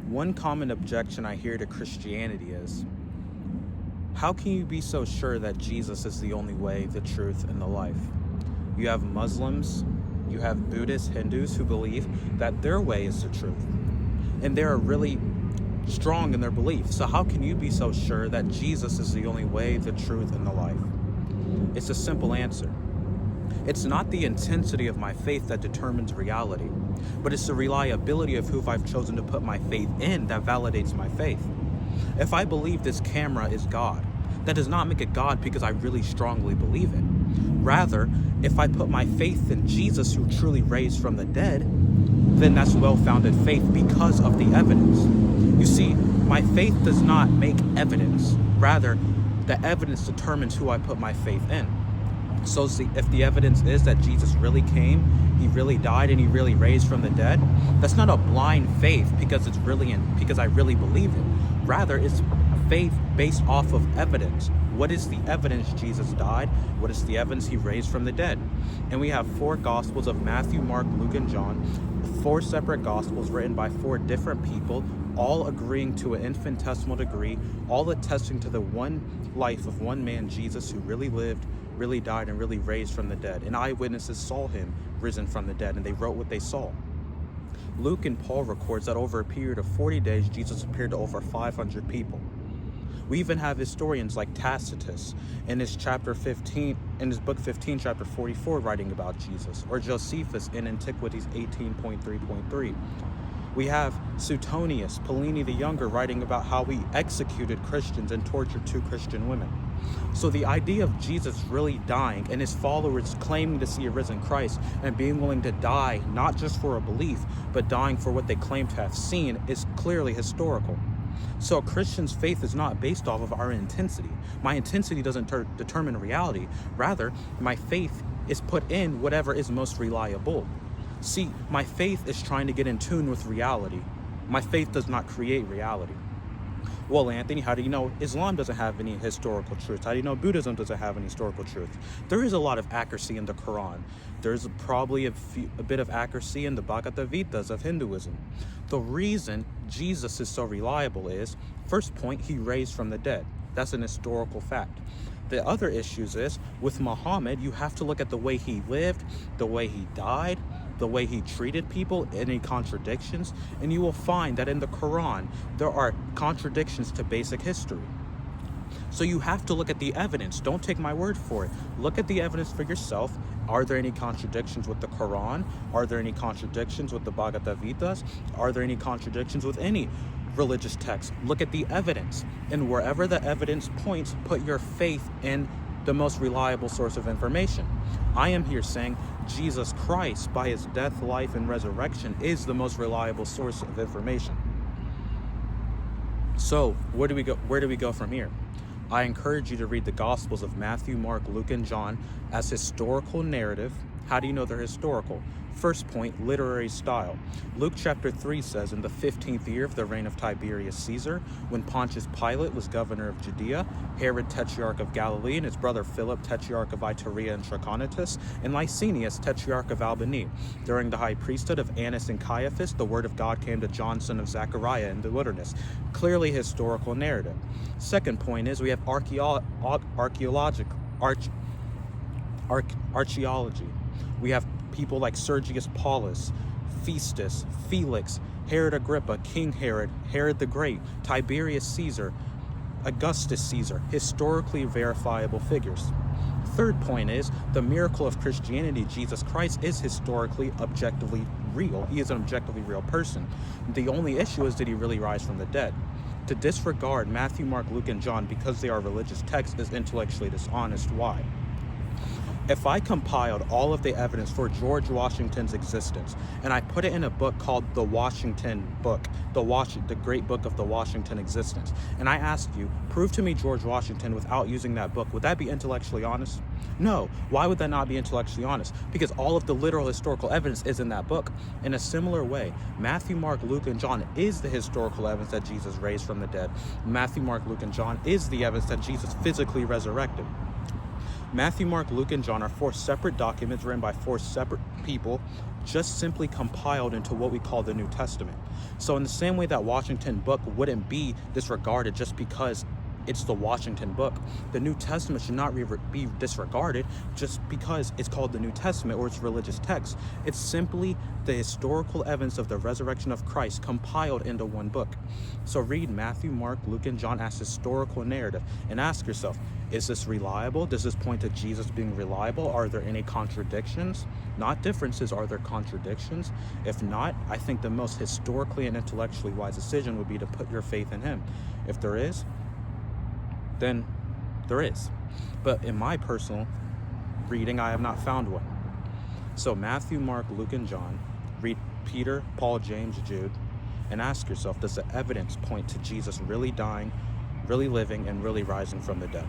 One common objection I hear to Christianity is, how can you be so sure that Jesus is the only way, the truth, and the life? You have Muslims, you have Buddhists, Hindus who believe that their way is the truth. And they're really strong in their belief. So how can you be so sure that Jesus is the only way, the truth, and the life? It's a simple answer. It's not the intensity of my faith that determines reality, but it's the reliability of who I've chosen to put my faith in that validates my faith. If I believe this camera is God, that does not make it God because I really strongly believe it. Rather, if I put my faith in Jesus who truly raised from the dead, then that's well-founded faith because of the evidence. You see, my faith does not make evidence. Rather, the evidence determines who I put my faith in. So if the evidence is that Jesus really came, he really died, and he really raised from the dead, that's not a blind faith because I really believe it. Rather, it's faith based off of evidence. What is the evidence Jesus died? What is the evidence he raised from the dead? And we have 4 Gospels of Matthew, Mark, Luke, and John, 4 separate Gospels written by 4 different people, all agreeing to an infinitesimal degree, all attesting to the one life of one man, Jesus, who really lived, really died, and really raised from the dead. And eyewitnesses saw him risen from the dead, and they wrote what they saw. Luke and Paul records that over a period of 40 days, Jesus appeared to over 500 people. We even have historians like Tacitus in his book 15, chapter 44, writing about Jesus, or Josephus in Antiquities 18.3.3. We have Suetonius, Pliny the Younger, writing about how he executed Christians and tortured 2 Christian women. So the idea of Jesus really dying and his followers claiming to see a risen Christ and being willing to die not just for a belief, but dying for what they claim to have seen is clearly historical. So a Christian's faith is not based off of our intensity. My intensity doesn't determine reality. Rather, my faith is put in whatever is most reliable. See, my faith is trying to get in tune with reality. My faith does not create reality. Well, Anthony, how do you know Islam doesn't have any historical truth? How do you know Buddhism doesn't have any historical truth? There is a lot of accuracy in the Quran. There's probably a bit of accuracy in the Bhagavad Gita's of Hinduism. The reason Jesus is so reliable is, first point, he raised from the dead. That's an historical fact. The other issues is, with Muhammad, you have to look at the way he lived, the way he died, the way he treated people, any contradictions, and you will find that in the Quran, there are contradictions to basic history. So you have to look at the evidence. Don't take my word for it. Look at the evidence for yourself. Are there any contradictions with the Quran? Are there any contradictions with the Bhagavad Gita? Are there any contradictions with any religious text? Look at the evidence. And wherever the evidence points, put your faith in the most reliable source of information. I am here saying Jesus Christ, by his death, life, and resurrection, is the most reliable source of information. So where do we go from here? I encourage you to read the Gospels of Matthew, Mark, Luke, and John as historical narrative. How do you know they're historical? First point, literary style. Luke chapter 3 says, in the 15th year of the reign of Tiberius Caesar, when Pontius Pilate was governor of Judea, Herod tetrarch of Galilee, and his brother Philip tetrarch of Iturea and Trachonitis, and Lysanias tetrarch of Albany. During the high priesthood of Annas and Caiaphas, the word of God came to John, son of Zechariah, in the wilderness. Clearly historical narrative. Second point is we have archaeology. We have people like Sergius Paulus, Festus, Felix, Herod Agrippa, King Herod, Herod the Great, Tiberius Caesar, Augustus Caesar, historically verifiable figures. Third point is the miracle of Christianity, Jesus Christ, is historically, objectively real. He is an objectively real person. The only issue is, did he really rise from the dead? To disregard Matthew, Mark, Luke, and John because they are religious texts is intellectually dishonest. Why? If I compiled all of the evidence for George Washington's existence and I put it in a book called The Washington Book, the Great Book of the Washington Existence, and I asked you, prove to me George Washington without using that book, would that be intellectually honest? No. Why would that not be intellectually honest? Because all of the literal historical evidence is in that book. In a similar way, Matthew, Mark, Luke, and John is the historical evidence that Jesus raised from the dead. Matthew, Mark, Luke, and John is the evidence that Jesus physically resurrected. Matthew, Mark, Luke, and John are 4 separate documents written by 4 separate people, just simply compiled into what we call the New Testament. So in the same way that Washington book wouldn't be disregarded just because it's the Washington book, the New Testament should not be disregarded just because it's called the New Testament or it's religious text. It's simply the historical evidence of the resurrection of Christ compiled into one book. So read Matthew, Mark, Luke, and John as historical narrative and ask yourself, is this reliable? Does this point to Jesus being reliable? Are there any contradictions? Not differences, are there contradictions? If not, I think the most historically and intellectually wise decision would be to put your faith in him. If there is, then there is. But in my personal reading, I have not found one. So Matthew, Mark, Luke, and John, read Peter, Paul, James, Jude, and ask yourself, does the evidence point to Jesus really dying, really living, and really rising from the dead?